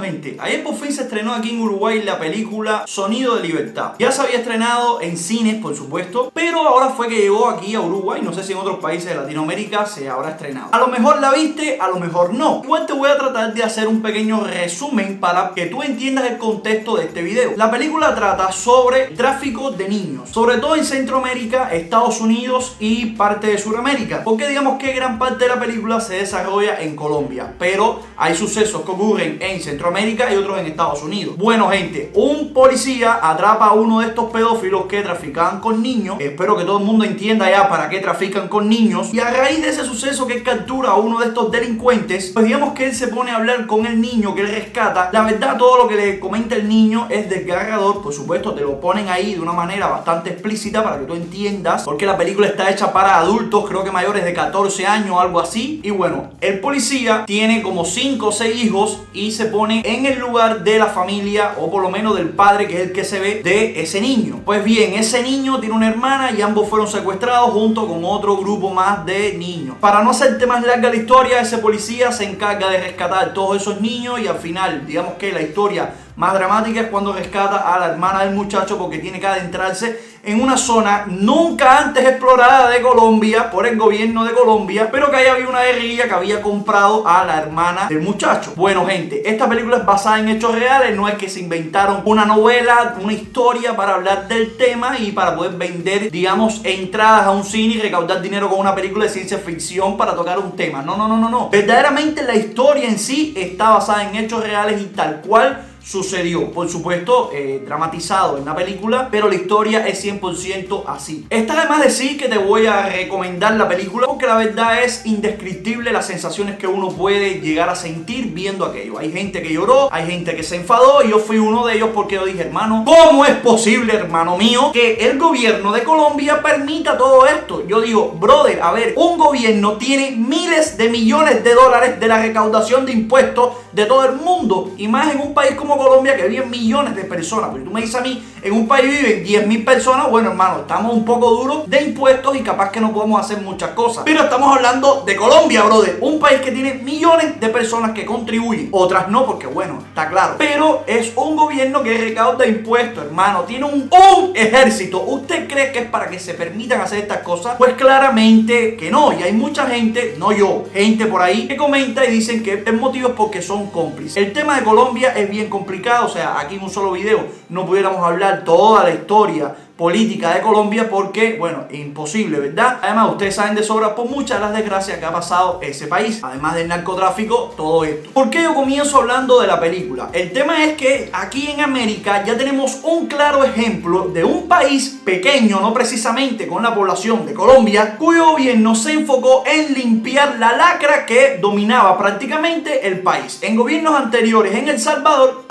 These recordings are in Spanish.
gente, ayer por fin se estrenó aquí en Uruguay la película Sonido de Libertad. Ya se había estrenado en cines, por supuesto, pero ahora fue que llegó aquí a Uruguay. No sé si en otros países de Latinoamérica se habrá estrenado. A lo mejor la viste, a lo mejor no. Igual te voy a tratar de hacer un pequeño resumen para que tú entiendas el contexto de este video. La película trata sobre tráfico de niños, sobre todo en Centroamérica, Estados Unidos y parte de Sudamérica, porque digamos que gran parte de la película se desarrolla en Colombia, pero hay sucesos que ocurren en Centroamérica y otros en Estados Unidos. Bueno, gente, un policía atrapa a uno de estos pedófilos que traficaban con niños. Espero que todo el mundo entienda ya para qué trafican con niños. Y a raíz de ese suceso que él captura a uno de estos delincuentes, pues digamos que él se pone a hablar con el niño que él rescata. La verdad, todo lo que le comenta el niño es desgarrador. Por supuesto, te lo ponen ahí de una manera bastante explícita para que tú entiendas, porque la película está hecha para adultos, creo que mayores de 14 años o algo así. Y bueno, el policía tiene como 5 o 6 hijos y se pone en el lugar de la familia, o por lo menos del padre, que es el que se ve de ese niño. Pues bien, ese niño tiene una hermana y ambos fueron secuestrados junto con otro grupo más de niños. Para no hacerte más larga la historia, ese policía se encarga de rescatar todos esos niños y al final, digamos que la historia más dramática es cuando rescata a la hermana del muchacho, porque tiene que adentrarse en una zona nunca antes explorada de Colombia por el gobierno de Colombia, pero que ahí había una guerrilla que había comprado a la hermana del muchacho. Bueno, gente, esta película es basada en hechos reales, no es que se inventaron una novela, una historia para hablar del tema y para poder vender, digamos, entradas a un cine y recaudar dinero con una película de ciencia ficción para tocar un tema. No. Verdaderamente la historia en sí está basada en hechos reales y tal cual sucedió. Por supuesto, dramatizado en la película, pero la historia es 100% así. Está además decir que te voy a recomendar la película porque la verdad es indescriptible las sensaciones que uno puede llegar a sentir viendo aquello. Hay gente que lloró, hay gente que se enfadó y yo fui uno de ellos porque yo dije, hermano, ¿cómo es posible, hermano mío, que el gobierno de Colombia permita todo esto? Yo digo, brother, a ver, un gobierno tiene miles de millones de dólares de la recaudación de impuestos de todo el mundo, y más en un país como Colombia que viven millones de personas. Porque tú me dices a mí, en un país viven 10.000 personas, bueno, hermano, estamos un poco duros de impuestos y capaz que no podemos hacer muchas cosas, pero estamos hablando de Colombia, brother, un país que tiene millones de personas que contribuyen, otras no, porque bueno, está claro, pero es un gobierno que recauda impuestos, hermano, tiene un ejército. ¿Usted cree que es para que se permitan hacer estas cosas? Pues claramente que no, y hay mucha gente, no yo, gente por ahí que comenta y dicen que el motivo es porque son cómplices. El tema de Colombia es bien complicado, o sea, aquí en un solo video no pudiéramos hablar toda la historia política de Colombia porque, bueno, imposible, ¿verdad? Además, ustedes saben de sobra por muchas de las desgracias que ha pasado ese país, además del narcotráfico, todo esto. ¿Por qué yo comienzo hablando de la película? El tema es que aquí en América ya tenemos un claro ejemplo de un país pequeño, no precisamente con la población de Colombia, cuyo gobierno se enfocó en limpiar la lacra que dominaba prácticamente el país. En gobiernos anteriores en El Salvador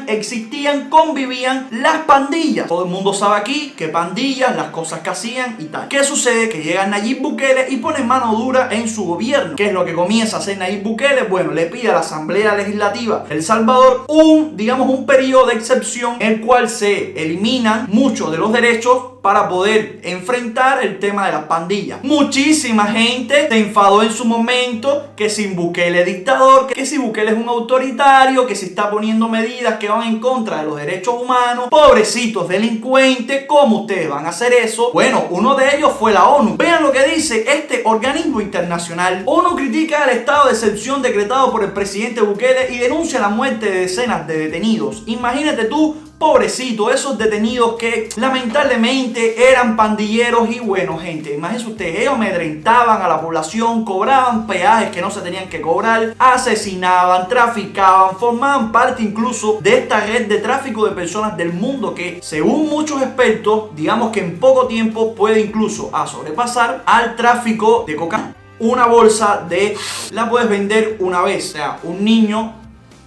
existían, convivían las pandillas. Todo el mundo sabe aquí que pandillas, las cosas que hacían y tal. ¿Qué sucede? Que llega Nayib Bukele y pone mano dura en su gobierno. ¿Qué es lo que comienza a hacer Nayib Bukele? Bueno, le pide a la Asamblea Legislativa de El Salvador un periodo de excepción en el cual se eliminan muchos de los derechos para poder enfrentar el tema de las pandillas. Muchísima gente se enfadó en su momento que si Bukele es dictador, que si Bukele es un autoritario, que si está poniendo medidas que van en contra de los derechos humanos. Pobrecitos delincuentes, ¿cómo ustedes van a hacer eso? Bueno, uno de ellos fue la ONU. Vean lo que dice este organismo internacional. ONU critica el estado de excepción decretado por el presidente Bukele y denuncia la muerte de decenas de detenidos. Imagínate tú, pobrecito, esos detenidos que lamentablemente eran pandilleros. Y bueno, gente, imagínense ustedes, ellos amedrentaban a la población, cobraban peajes que no se tenían que cobrar, asesinaban, traficaban, formaban parte incluso de esta red de tráfico de personas del mundo que, según muchos expertos, digamos que en poco tiempo puede incluso sobrepasar al tráfico de cocaína. Una bolsa la puedes vender una vez, o sea, un niño.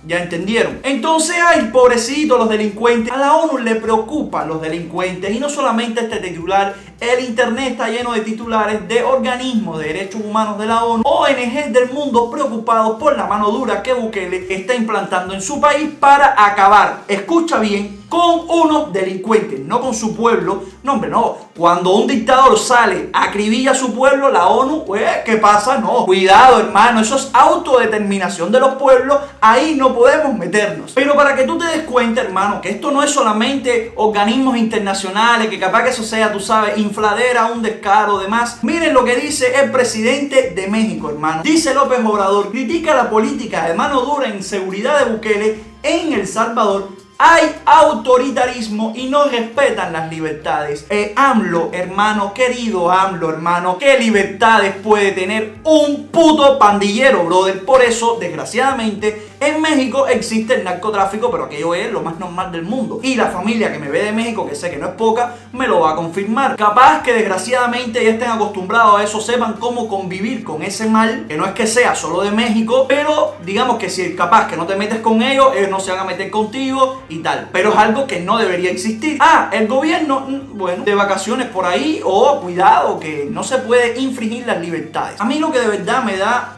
¿Ya entendieron? Entonces, ay, pobrecito, los delincuentes. A la ONU le preocupan los delincuentes y no solamente este titular el internet está lleno de titulares de organismos de derechos humanos de la ONU, ONGs del mundo preocupados por la mano dura que Bukele está implantando en su país para acabar, escucha bien, con unos delincuentes, no con su pueblo. No, hombre, no. Cuando un dictador sale, acribilla a su pueblo, la ONU, pues, ¿qué pasa? No. Cuidado, hermano, eso es autodeterminación de los pueblos, ahí no podemos meternos. Pero para que tú te des cuenta, hermano, que esto no es solamente organismos internacionales, que capaz que eso sea, tú sabes, infladera, un descaro, demás. Miren lo que dice el presidente de México, hermano. Dice López Obrador, critica la política de mano dura en seguridad de Bukele en El Salvador. Hay autoritarismo y no respetan las libertades. AMLO, hermano, querido AMLO, hermano, ¿qué libertades puede tener un puto pandillero, brother? Por eso, desgraciadamente, en México existe el narcotráfico, pero aquello es lo más normal del mundo. Y la familia que me ve de México, que sé que no es poca, me lo va a confirmar. Capaz que desgraciadamente ya estén acostumbrados a eso, sepan cómo convivir con ese mal, que no es que sea solo de México, pero digamos que si capaz que no te metes con ellos no se van a meter contigo y tal. Pero es algo que no debería existir. El gobierno, bueno, de vacaciones por ahí, cuidado, que no se puede infringir las libertades. A mí lo que de verdad me da,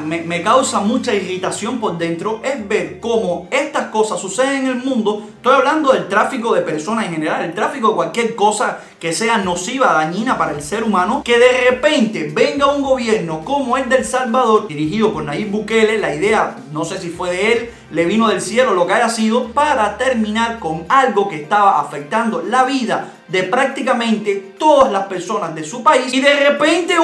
me causa mucha irritación por dentro es ver cómo estas cosas suceden en el mundo. Estoy hablando del tráfico de personas en general, el tráfico de cualquier cosa que sea nociva, dañina para el ser humano, que de repente venga un gobierno como el de El Salvador, dirigido por Nayib Bukele. La idea, no sé si fue de él, le vino del cielo, lo que haya sido, para terminar con algo que estaba afectando la vida de prácticamente todas las personas de su país. Y de repente,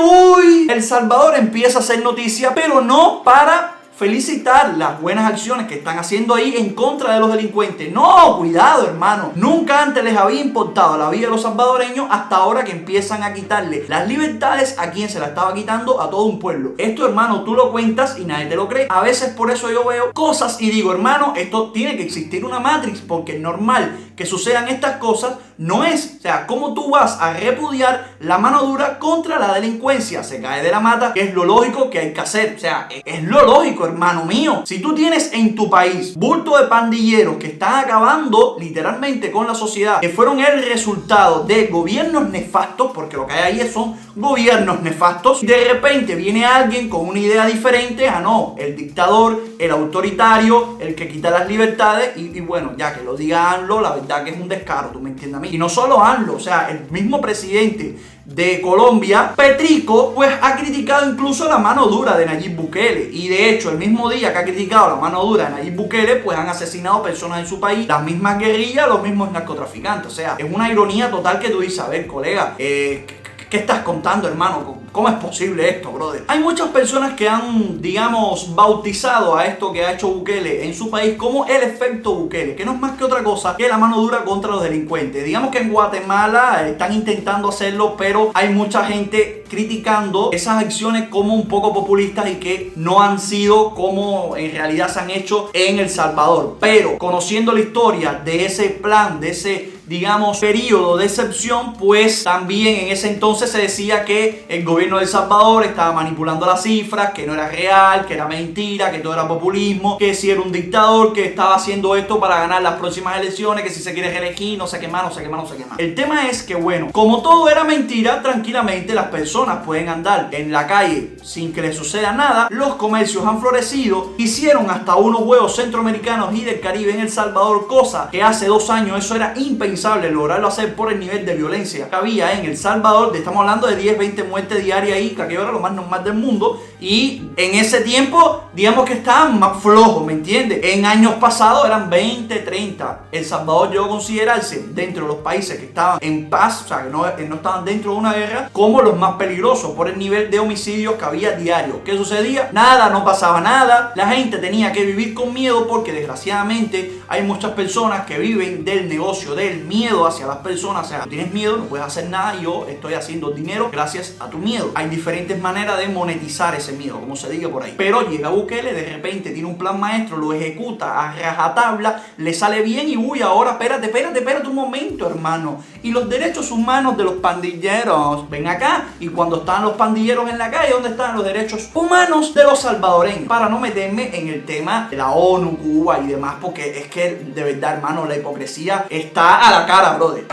El Salvador empieza a hacer noticia, pero no para felicitar las buenas acciones que están haciendo ahí en contra de los delincuentes. No, cuidado, hermano. Nunca antes les había importado la vida de los salvadoreños, hasta ahora que empiezan a quitarle las libertades a quien se la estaba quitando a todo un pueblo. Esto, hermano, tú lo cuentas y nadie te lo cree. A veces por eso yo veo cosas y digo, hermano, esto tiene que existir una Matrix, porque es normal que sucedan estas cosas. No es, ¿cómo tú vas a repudiar la mano dura contra la delincuencia? Se cae de la mata, que es lo lógico que hay que hacer. Es lo lógico, hermano mío. Si tú tienes en tu país bulto de pandilleros que están acabando literalmente con la sociedad, que fueron el resultado de gobiernos nefastos, porque lo que hay ahí son gobiernos nefastos, de repente viene alguien con una idea diferente, el dictador, el autoritario, el que quita las libertades, y bueno, ya que lo diga AMLO, la verdad que es un descaro, tú me entiendes a mí. Y no solo AMLO, el mismo presidente de Colombia, Petrico, pues ha criticado incluso la mano dura de Nayib Bukele. Y de hecho, el mismo día que ha criticado la mano dura de Nayib Bukele, pues han asesinado personas en su país, las mismas guerrillas, los mismos narcotraficantes. Es una ironía total que tú dices, a ver, colega, ¿qué estás contando, hermano? ¿Cómo es posible esto, brother? Hay muchas personas que han, digamos, bautizado a esto que ha hecho Bukele en su país como el efecto Bukele, que no es más que otra cosa que la mano dura contra los delincuentes. Digamos que en Guatemala están intentando hacerlo, pero hay mucha gente criticando esas acciones como un poco populistas y que no han sido como en realidad se han hecho en El Salvador. Pero conociendo la historia de ese plan, de ese, digamos, periodo de excepción, pues también en ese entonces se decía que el gobierno de El Salvador estaba manipulando las cifras, que no era real, que era mentira, que todo era populismo, que si era un dictador que estaba haciendo esto para ganar las próximas elecciones, que si se quiere reelegir, no sé qué más, no sé qué más, no sé qué más. El tema es que, bueno, como todo era mentira, tranquilamente las personas pueden andar en la calle sin que les suceda nada. Los comercios han florecido, hicieron hasta unos juegos centroamericanos y del Caribe en El Salvador, cosa que hace 2 años eso era impensable lograrlo hacer por el nivel de violencia que había en El Salvador. Estamos hablando de 10, 20 muertes diarias ahí, que aquello era lo más normal del mundo, y en ese tiempo digamos que estaban más flojos, ¿me entiendes? En años pasados eran 20, 30. El Salvador llegó a considerarse dentro de los países que estaban en paz, que no estaban dentro de una guerra, como los más peligrosos por el nivel de homicidios que había diario. ¿Qué sucedía? Nada, no pasaba nada. La gente tenía que vivir con miedo, porque desgraciadamente hay muchas personas que viven del negocio del miedo hacia las personas. No tienes miedo, no puedes hacer nada, y yo estoy haciendo dinero gracias a tu miedo. Hay diferentes maneras de monetizar ese miedo, como se diga por ahí. Pero llega Bukele, de repente tiene un plan maestro, lo ejecuta a rajatabla, le sale bien y ahora espérate un momento, hermano. Y los derechos humanos de los pandilleros, ven acá. Y cuando están los pandilleros en la calle, ¿dónde están los derechos humanos de los salvadoreños? Para no meterme en el tema de la ONU, Cuba y demás, porque es que de verdad, hermano, la hipocresía está a la cara, brother.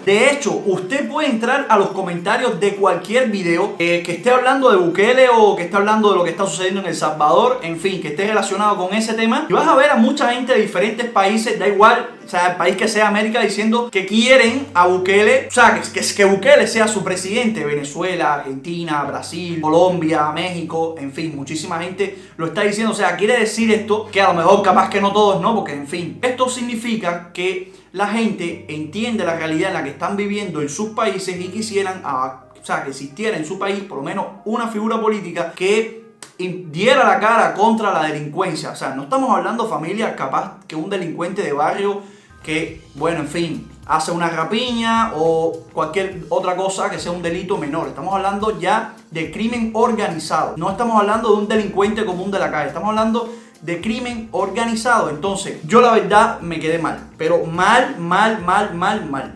De hecho, usted puede entrar a los comentarios de cualquier video que esté hablando de Bukele o que esté hablando de lo que está sucediendo en El Salvador, en fin, que esté relacionado con ese tema, y vas a ver a mucha gente de diferentes países, da igual, o sea, el país que sea América, diciendo que quieren a Bukele, o sea, que Bukele sea su presidente. Venezuela, Argentina, Brasil, Colombia, México, en fin, muchísima gente lo está diciendo. O sea, quiere decir esto, que a lo mejor capaz que no todos, ¿no? Porque, en fin, esto significa que la gente entiende la realidad en la que están viviendo en sus países y quisieran, o sea, que existiera en su país por lo menos una figura política que diera la cara contra la delincuencia. O sea, no estamos hablando, familia, capaz que un delincuente de barrio que, bueno, en fin, hace una rapiña o cualquier otra cosa que sea un delito menor. Estamos hablando ya de crimen organizado. No estamos hablando de un delincuente común de la calle. Estamos hablando de crimen organizado. Entonces, yo la verdad me quedé mal. Pero mal.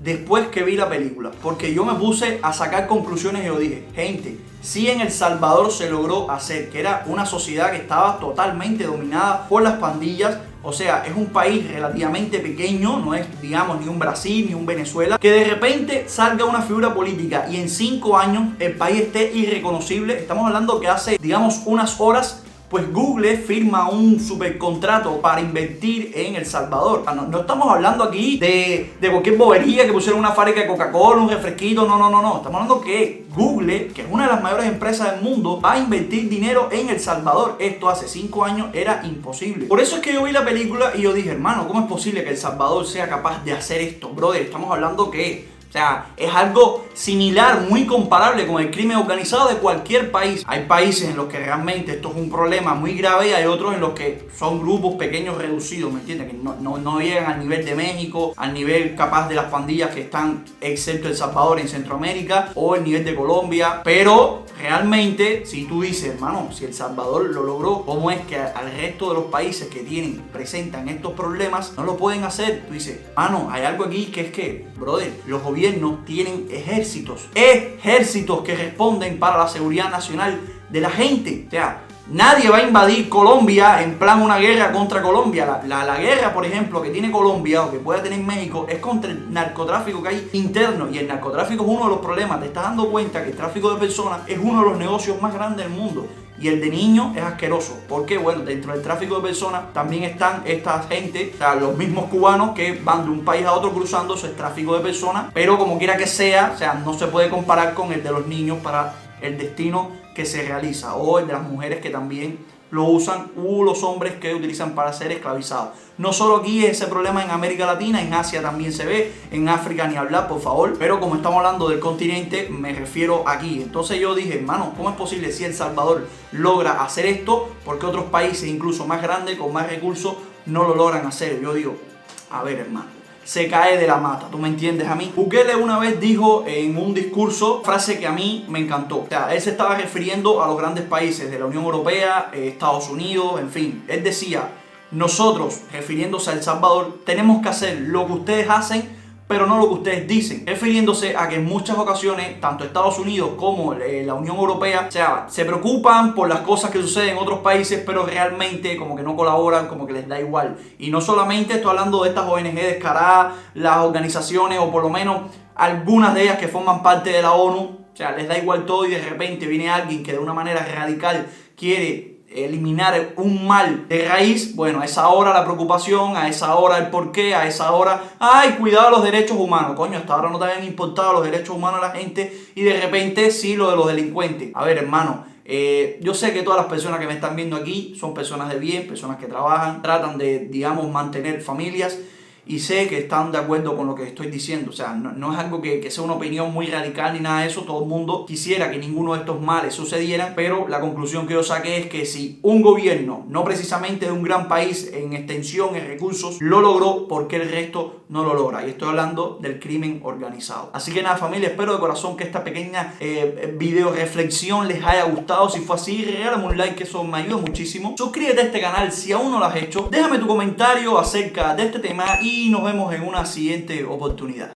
Después que vi la película. Porque yo me puse a sacar conclusiones y yo dije, gente, si en El Salvador se logró hacer, que era una sociedad que estaba totalmente dominada por las pandillas. O sea, es un país relativamente pequeño, no es, digamos, ni un Brasil, ni un Venezuela, que de repente salga una figura política y en 5 años el país esté irreconocible. Estamos hablando que hace, digamos, unas horas, pues Google firma un supercontrato para invertir en El Salvador. No estamos hablando aquí de cualquier bobería que pusieron una fábrica de Coca-Cola, un refresquito, no. Estamos hablando que Google, que es una de las mayores empresas del mundo, va a invertir dinero en El Salvador. Esto hace 5 años era imposible. Por eso es que yo vi la película y yo dije, hermano, ¿cómo es posible que El Salvador sea capaz de hacer esto? Brother, estamos hablando que, o sea, es algo similar, muy comparable con el crimen organizado de cualquier país. Hay países en los que realmente esto es un problema muy grave y hay otros en los que son grupos pequeños reducidos, ¿me entiendes? Que no llegan al nivel de México, al nivel capaz de las pandillas que están, excepto El Salvador, en Centroamérica, o el nivel de Colombia. Pero realmente, si tú dices, hermano, si El Salvador lo logró, ¿cómo es que al resto de los países que presentan estos problemas no lo pueden hacer? Tú dices, hermano, hay algo aquí que es que, brother, los gobiernos tienen ejércitos que responden para la seguridad nacional de la gente. O sea, nadie va a invadir Colombia en plan una guerra contra Colombia. La guerra, por ejemplo, que tiene Colombia o que pueda tener México es contra el narcotráfico que hay interno. Y el narcotráfico es uno de los problemas. Te estás dando cuenta que el tráfico de personas es uno de los negocios más grandes del mundo. Y el de niños es asqueroso. Porque, bueno, dentro del tráfico de personas también están esta gente, o sea, los mismos cubanos que van de un país a otro cruzando. Eso es tráfico de personas. Pero como quiera que sea, o sea, no se puede comparar con el de los niños para el destino que se realiza. O el de las mujeres que también lo usan, u los hombres que utilizan para ser esclavizados. No solo aquí es ese problema en América Latina, en Asia también se ve, en África ni hablar, por favor. Pero como estamos hablando del continente, me refiero aquí. Entonces yo dije, hermano, ¿cómo es posible si El Salvador logra hacer esto? Porque otros países, incluso más grandes, con más recursos, no lo logran hacer. Yo digo, a ver, hermano, se cae de la mata, ¿tú me entiendes a mí? Bukele una vez dijo en un discurso, frase que a mí me encantó. O sea, él se estaba refiriendo a los grandes países de la Unión Europea, Estados Unidos, en fin. Él decía, nosotros, refiriéndose a El Salvador, tenemos que hacer lo que ustedes hacen, pero no lo que ustedes dicen, refiriéndose a que en muchas ocasiones, tanto Estados Unidos como la Unión Europea, o sea, se preocupan por las cosas que suceden en otros países, pero realmente como que no colaboran, como que les da igual. Y no solamente estoy hablando de estas ONG descaradas, las organizaciones, o por lo menos algunas de ellas que forman parte de la ONU, o sea, les da igual todo y de repente viene alguien que de una manera radical quiere eliminar un mal de raíz. Bueno, a esa hora la preocupación, a esa hora el porqué, a esa hora, ay, cuidado los derechos humanos. Coño, hasta ahora no te habían importado los derechos humanos a la gente y de repente sí lo de los delincuentes. A ver, hermano, yo sé que todas las personas que me están viendo aquí son personas de bien, personas que trabajan, tratan de, digamos, mantener familias. Y sé que están de acuerdo con lo que estoy diciendo. O sea, no es algo que sea una opinión muy radical ni nada de eso. Todo el mundo quisiera que ninguno de estos males sucedieran. Pero la conclusión que yo saqué es que si un gobierno, no precisamente de un gran país en extensión, en recursos, lo logró, ¿por qué el resto no lo logra? Y estoy hablando del crimen organizado. Así que nada, familia, espero de corazón que esta pequeña video reflexión les haya gustado. Si fue así, regálame un like, que eso me ayuda muchísimo. Suscríbete a este canal si aún no lo has hecho. Déjame tu comentario acerca de este tema y nos vemos en una siguiente oportunidad.